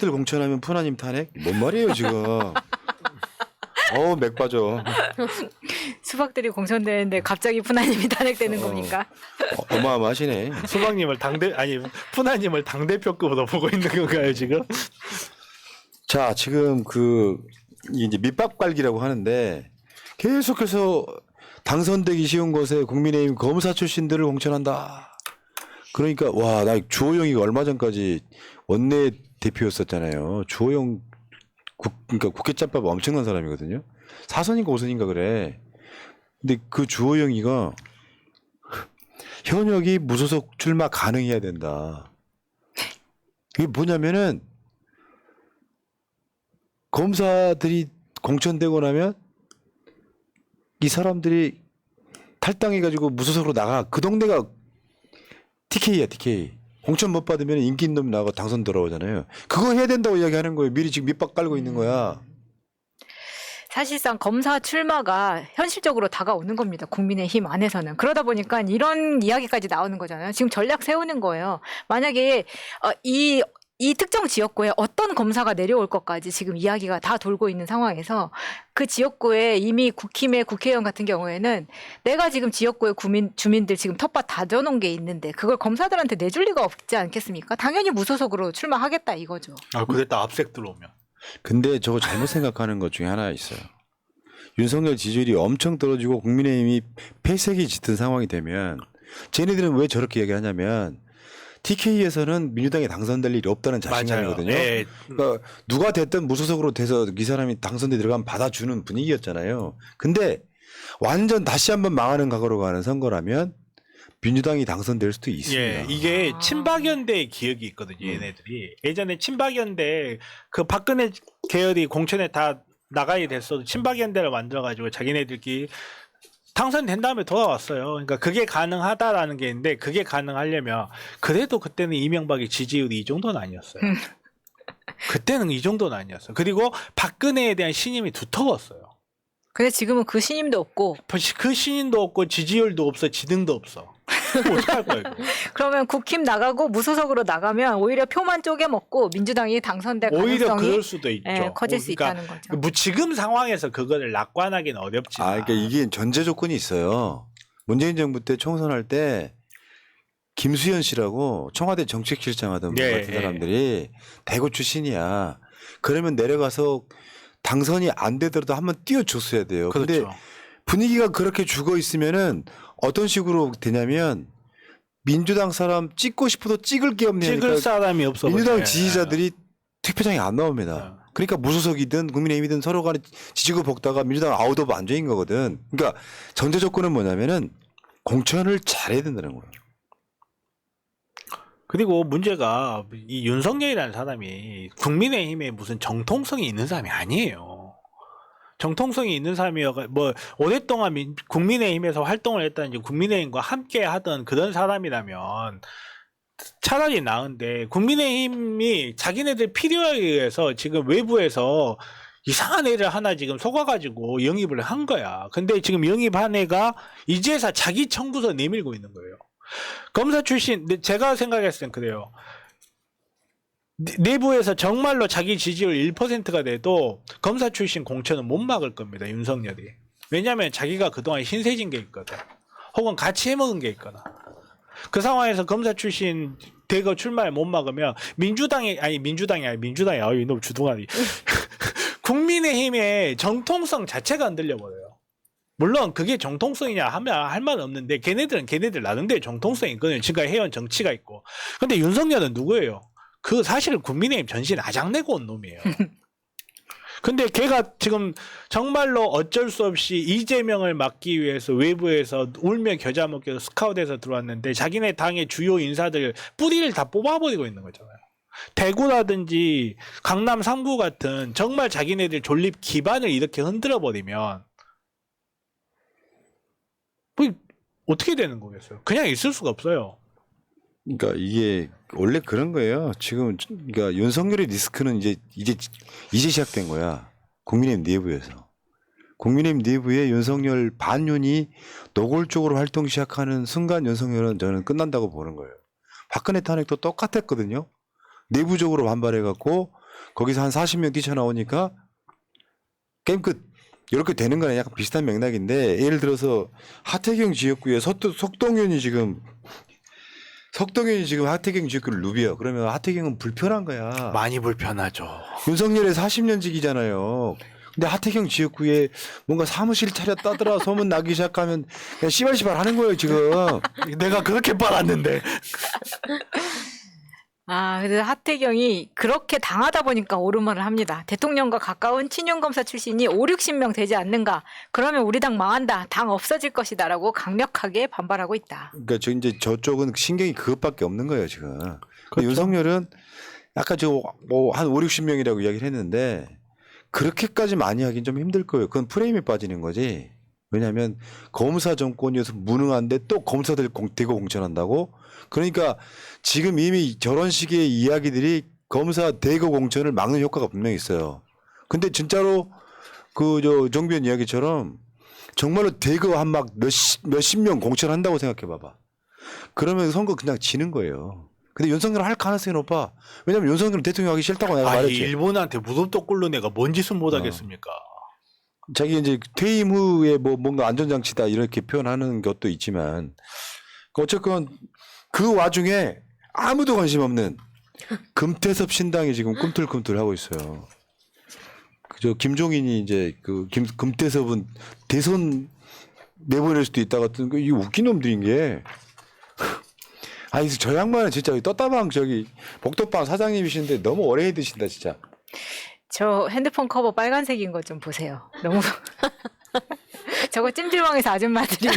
수박들 공천하면 푸나님 탄핵? 뭔 말이에요 지금? 맥 빠져. 수박들이 공천되는데 갑자기 푸나님이 탄핵되는 겁니까? 어마어마하시네. 수박님을 푸나님을 당대표급으로 보고 있는 건가요 지금? 자, 지금 이제 밑밥 깔기라고 하는데 계속해서 당선되기 쉬운 곳에 국민의힘 검사 출신들을 공천한다. 그러니까 나 주호영이가 얼마 전까지 원내 대표였었잖아요. 주호영 그러니까 국회 짬밥 엄청난 사람이거든요. 4선인가 5선인가 그래. 근데 그 주호영이가 현역이 무소속 출마 가능해야 된다. 이게 뭐냐면은 검사들이 공천되고 나면 이 사람들이 탈당해가지고 무소속으로 나가. 그 동네가 TK야, TK. 공천 못 받으면 인기 있는 놈 나가고 당선 돌아오잖아요. 그거 해야 된다고 이야기하는 거예요. 미리 지금 밑밥 깔고 있는 거야. 사실상 검사 출마가 현실적으로 다가오는 겁니다. 국민의힘 안에서는. 그러다 보니까 이런 이야기까지 나오는 거잖아요. 지금 전략 세우는 거예요. 만약에 이 특정 지역구에 어떤 검사가 내려올 것까지 지금 이야기가 다 돌고 있는 상황에서 그 지역구에 이미 국힘의 국회의원 같은 경우에는 내가 지금 지역구의 주민들 지금 텃밭 다져놓은 게 있는데 그걸 검사들한테 내줄 리가 없지 않겠습니까? 당연히 무소속으로 출마하겠다 이거죠. 그랬다 압색 들어오면. 근데 저거 잘못 생각하는 것 중에 하나 있어요. 윤석열 지지율이 엄청 떨어지고 국민의힘이 폐색이 짙은 상황이 되면 쟤네들은 왜 저렇게 얘기하냐면 TK에서는 민주당이 당선될 일이 없다는 자신감이거든요. 예. 그러니까 누가 됐든 무소속으로 돼서 이 사람이 당선돼 들어가면 받아주는 분위기였잖아요. 근데 완전 다시 한번 망하는 각오로 가는 선거라면 민주당이 당선될 수도 있습니다. 예, 이게 친박연대의 기억이 있거든요, 얘네들이. 예전에 친박연대 그 박근혜 계열이 공천에 다 나가야 됐어도 친박연대를 만들어가지고 자기네들끼리 당선된 다음에 돌아왔어요. 그러니까 그게 가능하다라는 게 있는데 그게 가능하려면 그래도 그때는 이명박의 지지율이 이 정도는 아니었어요. 그때는 이 정도는 아니었어요. 그리고 박근혜에 대한 신임이 두터웠어요. 근데 지금은 그 신임도 없고 그 신임도 없고 지지율도 없어, 지능도 없어. 어떡할 거야 이거. 그러면 국힘 나가고 무소속으로 나가면 오히려 표만 쪼개먹고 민주당이 당선될 오히려 가능성이 그럴 수도 있죠. 커질 수 있다는 거죠. 뭐 지금 상황에서 그거를 낙관하기는 어렵지만. 그러니까 이게 전제 조건이 있어요. 문재인 정부 때 총선할 때 김수현 씨라고 청와대 정책실장 하던 분 같은 사람들이 대구 출신이야. 그러면 내려가서 당선이 안 되더라도 한번 띄워줬어야 돼요. 그렇죠. 근데 분위기가 그렇게 죽어 있으면은 어떤 식으로 되냐면 민주당 사람 찍고 싶어도 찍을 게 없네. 찍을 사람이 없어. 민주당 지지자들이 투표장에 안 나옵니다. 그러니까 무소속이든 국민의힘이든 서로 간에 지지고 볶다가 민주당 아웃오브 안정인 거거든. 그러니까 전제 조건은 뭐냐면은 공천을 잘해야 된다는 거예요. 그리고 문제가 이 윤석열이라는 사람이 국민의힘에 무슨 정통성이 있는 사람이 아니에요. 정통성이 있는 사람이어가 뭐 오랫동안 국민의힘에서 활동을 했다든지 국민의힘과 함께 하던 그런 사람이라면 차라리 나은데 국민의힘이 자기네들 필요에 의해서 지금 외부에서 이상한 애를 하나 지금 속아가지고 영입을 한 거야. 근데 지금 영입한 애가 이제서 자기 청구서 내밀고 있는 거예요. 검사 출신, 제가 생각했을 땐 그래요. 내부에서 정말로 자기 지지율 1%가 돼도 검사 출신 공천은 못 막을 겁니다. 윤석열이. 왜냐하면 자기가 그동안 신세진 게 있거든. 혹은 같이 해먹은 게 있거나. 그 상황에서 검사 출신 대거 출마를 못 막으면 민주당이 이놈 주둥아리. 국민의힘의 정통성 자체가 흔들려버려요. 물론 그게 정통성이냐 하면 할 말은 없는데 걔네들은 걔네들 나름대로 정통성이 있거든요. 지금까지 해온 정치가 있고. 근데 윤석열은 누구예요? 그 사실 국민의힘 전신 아작내고 온 놈이에요. 근데 걔가 지금 정말로 어쩔 수 없이 이재명을 막기 위해서 외부에서 울며 겨자 먹기로 스카웃해서 들어왔는데 자기네 당의 주요 인사들 뿌리를 다 뽑아버리고 있는 거잖아요. 대구라든지 강남 3구 같은 정말 자기네들 존립 기반을 이렇게 흔들어버리면 뭐 어떻게 되는 거겠어요? 그냥 있을 수가 없어요. 그러니까 이게 원래 그런 거예요. 지금 그러니까 윤석열의 리스크는 이제 시작된 거야. 국민의힘 내부에서. 국민의힘 내부에 윤석열 반윤이 노골적으로 활동 시작하는 순간 윤석열은 저는 끝난다고 보는 거예요. 박근혜 탄핵도 똑같았거든요. 내부적으로 반발해갖고 거기서 한 40명 뛰쳐나오니까 게임 끝. 이렇게 되는 거랑 약간 비슷한 맥락인데 예를 들어서 하태경 지역구에 석동현이 지금 하태경 지역구를 누비요. 그러면 하태경은 불편한 거야. 많이 불편하죠. 윤석열의 40년직이잖아요. 근데 하태경 지역구에 뭔가 사무실 차렸다더라 소문 나기 시작하면 그냥 씨발씨발 하는 거예요 지금. 내가 그렇게 빨았는데. 그래서 하태경이 그렇게 당하다 보니까 옳음말을 합니다. 대통령과 가까운 친윤검사 출신이 5, 60명 되지 않는가. 그러면 우리 당 망한다. 당 없어질 것이다라고 강력하게 반발하고 있다. 그러니까 이제 저쪽은 신경이 그것밖에 없는 거예요 지금. 근데 그렇죠. 윤석열은 아까 한 5, 60명이라고 이야기를 했는데 그렇게까지 많이 하긴 좀 힘들 거예요. 그건 프레임에 빠지는 거지. 왜냐하면 검사 정권이어서 무능한데 또 검사들 대거 공천한다고? 그러니까 지금 이미 저런 식의 이야기들이 검사 대거 공천을 막는 효과가 분명히 있어요. 근데 진짜로 정변 이야기처럼 정말로 대거 한 막 몇십 명 공천한다고 생각해 봐봐. 그러면 선거 그냥 지는 거예요. 근데 윤석열 할 가능성이 높아. 왜냐면 윤석열은 대통령 하기 싫다고 내가 말했지. 일본한테 무덤도 꿇는 애가 뭔 짓은 못 하겠습니까? 자기 이제 퇴임 후에 뭔가 안전장치다 이렇게 표현하는 것도 있지만 어쨌건 그 와중에 아무도 관심 없는 금태섭 신당이 지금 꿈틀꿈틀 하고 있어요. 그저 김종인이 이제 금태섭은 대선 내보낼 수도 있다 같은 이 웃긴 놈들인 게 아니 저 양반은 진짜 떴다방 복덕방 사장님이신데 너무 오래 해 드신다 진짜. 저 핸드폰 커버 빨간색인 거 좀 보세요. 너무 저거 찜질방에서 아줌마들이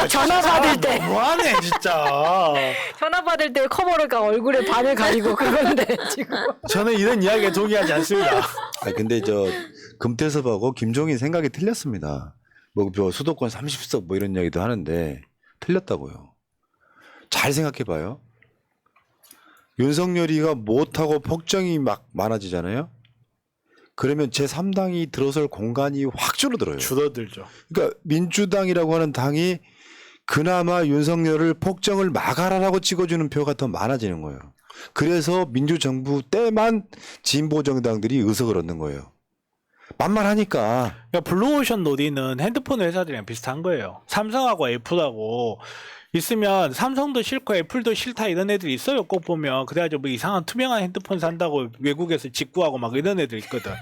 전화 받을 때 너무하네 진짜. 전화 받을 때 커버가 얼굴에 반을 가리고 그건데 지금. 저는 이런 이야기에 동의하지 않습니다. 아니 근데 금태섭하고 김종인 생각이 틀렸습니다. 수도권 30석 이런 이야기도 하는데 틀렸다고요. 잘 생각해봐요. 윤석열이가 못하고 폭정이 막 많아지잖아요. 그러면 제3당이 들어설 공간이 확 줄어들어요. 줄어들죠. 그러니까 민주당이라고 하는 당이 그나마 윤석열을 폭정을 막아라라고 찍어주는 표가 더 많아지는 거예요. 그래서 민주정부 때만 진보 정당들이 의석을 얻는 거예요. 만만하니까. 그러니까 블루오션 놀이는 핸드폰 회사들이랑 비슷한 거예요. 삼성하고 애플하고 있으면 삼성도 싫고 애플도 싫다 이런 애들이 있어요. 꼭 보면. 그래가지고 뭐 이상한 투명한 핸드폰 산다고 외국에서 직구하고 막 이런 애들 있거든.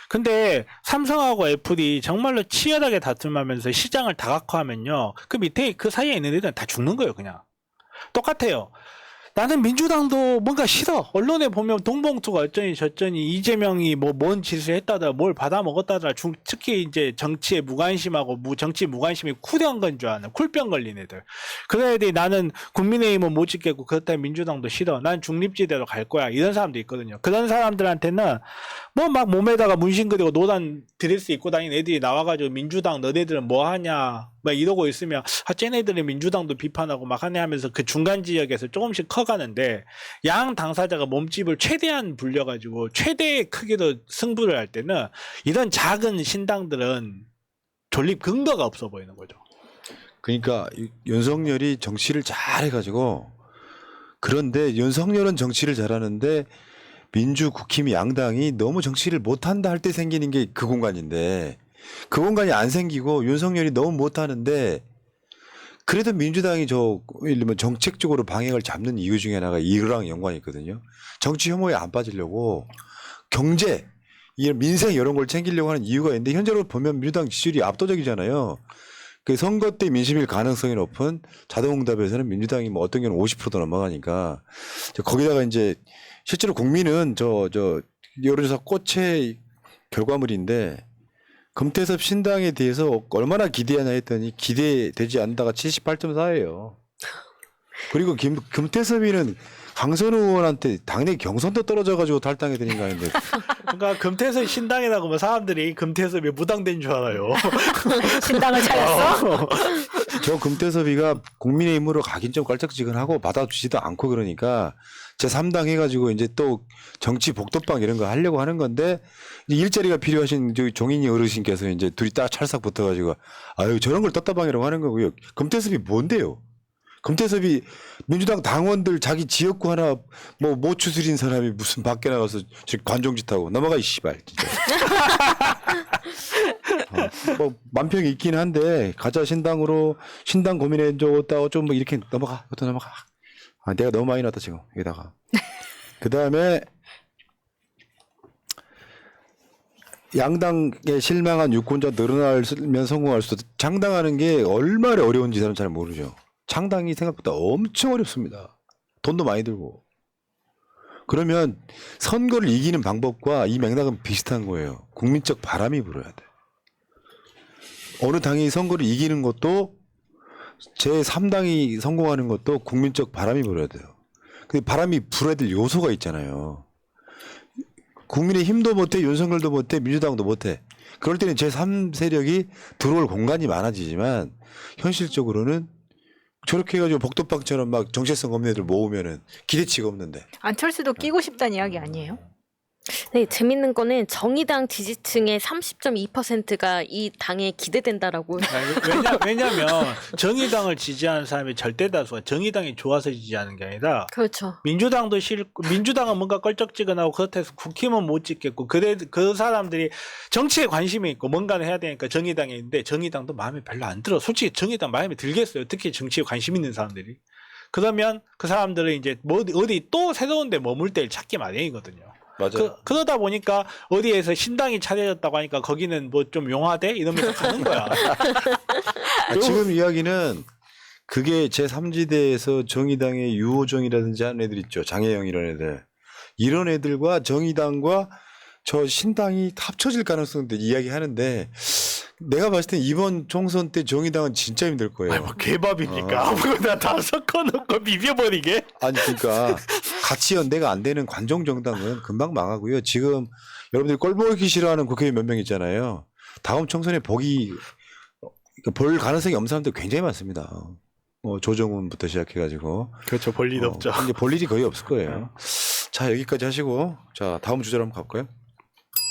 근데 삼성하고 애플이 정말로 치열하게 다툼하면서 시장을 다각화하면요. 그 밑에 그 사이에 있는 애들은 다 죽는 거예요. 그냥. 똑같아요. 나는 민주당도 뭔가 싫어. 언론에 보면 동봉투가 어쩌니 저쩌니 이재명이 뭔 짓을 했다더라, 뭘 받아 먹었다더라. 특히 이제 정치에 무관심하고 정치 무관심이 쿨한 건 줄 아는 쿨병 걸린 애들. 그런 애들이 나는 국민의힘은 못 지겠고 그렇다면 민주당도 싫어. 난 중립지대로 갈 거야. 이런 사람도 있거든요. 그런 사람들한테는 막 몸에다가 문신 그리고 노란 드레스 입고 다니는 애들이 나와가지고 민주당 너네들은 뭐 하냐 막 이러고 있으면 쟤네들이 민주당도 비판하고 막 하네 하면서 그 중간 지역에서 조금씩 커가는데 양 당사자가 몸집을 최대한 불려가지고 최대의 크기로 승부를 할 때는 이런 작은 신당들은 존립 근거가 없어 보이는 거죠. 그러니까 윤석열이 정치를 잘 해가지고 그런데 윤석열은 정치를 잘하는데 민주 국힘 양당이 너무 정치를 못한다 할 때 생기는 게 그 공간인데 그 공간이 안 생기고 윤석열이 너무 못하는데 그래도 민주당이 예를 들면 정책적으로 방향을 잡는 이유 중에 하나가 이거랑 연관이 있거든요. 정치 혐오에 안 빠지려고 경제, 민생 이런 걸 챙기려고 하는 이유가 있는데 현재로 보면 민주당 지지율이 압도적이잖아요. 그 선거 때 민심일 가능성이 높은 자동응답에서는 민주당이 어떤 경우는 50%도 넘어가니까 거기다가 이제 실제로 국민은 여론조사 꽃의 결과물인데 금태섭 신당에 대해서 얼마나 기대하냐 했더니 기대되지 않다가 78.4예요. 그리고 금태섭이는 강선우 의원한테 당내 경선도 떨어져가지고 탈당이 되는 거 아닌데. 그러니까 금태섭 신당이라고 하면 사람들이 금태섭이 무당된 줄 알아요. 신당을 차렸어? 저 금태섭이가 국민의힘으로 가긴 좀 깔짝지근하고 받아주지도 않고 그러니까 제3당 해가지고 이제 또 정치 복덕방 이런 거 하려고 하는 건데 일자리가 필요하신 종인이 어르신께서 이제 둘이 딱 찰싹 붙어가지고 아유 저런 걸 떴다방이라고 하는 거고요. 금태섭이 뭔데요? 금태섭이 민주당 당원들 자기 지역구 하나 뭐 못 추스린 사람이 무슨 밖에 나가서 지금 관종짓하고 넘어가 이 씨발 진짜. 뭐 만평이 있긴 한데 가짜 신당으로 신당 고민해 줬다고 좀 뭐 이렇게 넘어가. 또 넘어가. 아, 내가 너무 많이 났다 지금 여기다가. 그 다음에 양당에 실망한 유권자 늘어나면 성공할 수 창당하는 게 얼마나 어려운지 저는 잘 모르죠. 창당이 생각보다 엄청 어렵습니다. 돈도 많이 들고. 그러면 선거를 이기는 방법과 이 맥락은 비슷한 거예요. 국민적 바람이 불어야 돼. 어느 당이 선거를 이기는 것도 제3당이 성공하는 것도 국민적 바람이 불어야 돼요. 근데 바람이 불어야 될 요소가 있잖아요. 국민의힘도 못해, 윤석열도 못해, 민주당도 못해. 그럴 때는 제3세력이 들어올 공간이 많아지지만 현실적으로는 저렇게 해가지고 복도방처럼 막 정체성 없는 애들 모으면은 기대치가 없는데. 안철수도 끼고 싶다는 이야기 아니에요? 네, 재밌는 거는 정의당 지지층의 30.2%가 이 당에 기대된다라고. 왜냐면 정의당을 지지하는 사람의 절대 다수가 정의당이 좋아서 지지하는 게 아니라 그렇죠. 민주당도 싫고 민주당은 뭔가 껄쩍지근하고 그렇다해서 국힘은 못 찍겠고 그 사람들이 정치에 관심이 있고 뭔가를 해야 되니까 정의당에 있는데 정의당도 마음에 별로 안 들어. 솔직히 정의당 마음에 들겠어요. 특히 정치에 관심 있는 사람들이. 그러면 그 사람들은 이제 뭐 어디 또 새로운 데 머물 때를 찾기 마련이거든요. 맞아요. 그러다 보니까 어디에서 신당이 차려졌다고 하니까 거기는 뭐 좀 용하대 이러면서 가는 거야. 지금 이야기는 그게 제3지대에서 정의당의 유호정이라든지 하는 애들 있죠. 장혜영 이런 애들. 이런 애들과 정의당과 저 신당이 합쳐질 가능성도 이야기하는데 내가 봤을 때 이번 총선 때 정의당은 진짜 힘들 거예요. 아니 뭐 개밥입니까? 아무거나 다 섞어놓고 비벼버리게? 아니 그러니까 같이 연대가 안 되는 관종 정당은 금방 망하고요. 지금 여러분들이 꼴보기 싫어하는 국회의원 몇 명 있잖아요. 다음 총선에 볼 가능성이 없는 사람들 굉장히 많습니다. 조정훈부터 시작해가지고. 그렇죠. 볼 일 없죠. 이제 볼 일이 거의 없을 거예요. 자 여기까지 하시고 자 다음 주제로 한번 가볼까요?